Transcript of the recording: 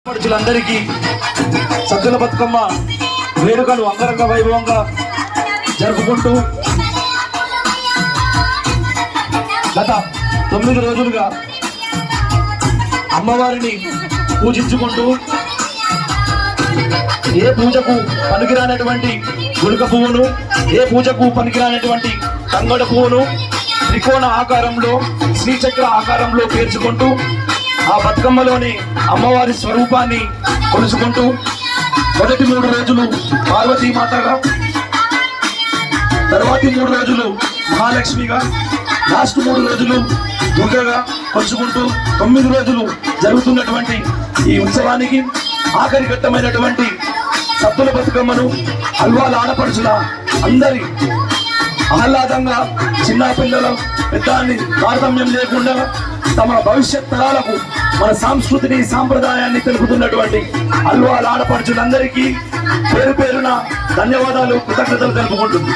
పడుచులందరికీ సద్దుల బతుకమ్మ వేడుకలు అంగరంగ వైభవంగా జరుపుకుంటూ గత 9 రోజులుగా అమ్మవారిని పూజించుకుంటూ ఏ పూజకు పనికిరానటువంటి గుళిక పువ్వును, ఏ పూజకు పనికిరానటువంటి తంగడ పువ్వును త్రికోణ ఆకారంలో, శ్రీచక్ర ఆకారంలో పేర్చుకుంటూ ఆ బతుకమ్మలోని అమ్మవారి స్వరూపాన్ని కొలుసుకుంటూ మొదటి 3 రోజులు పార్వతీమాతగా, తర్వాతి 3 రోజులు మహాలక్ష్మిగా, లాస్ట్ 3 రోజులు దుర్గగా కొలుసుకుంటూ 9 రోజులు జరుగుతున్నటువంటి ఈ ఉత్సవానికి ఆఖరి ఘట్టమైనటువంటి సద్దుల బతుకమ్మను అల్వాల ఆడపడుచుల అందరి ఆహ్లాదంగా చిన్న పిల్లల పెద్దాన్ని తారతమ్యం లేకుండా తమ భవిష్యత్ తరాలకు మన సంస్కృతిని, సాంప్రదాయాన్ని తెలుపుతున్నటువంటి అల్వాల ఆడపడుచులందరికీ పేరు పేరున ధన్యవాదాలు, కృతజ్ఞతలు తెలుపుకుంటుంది.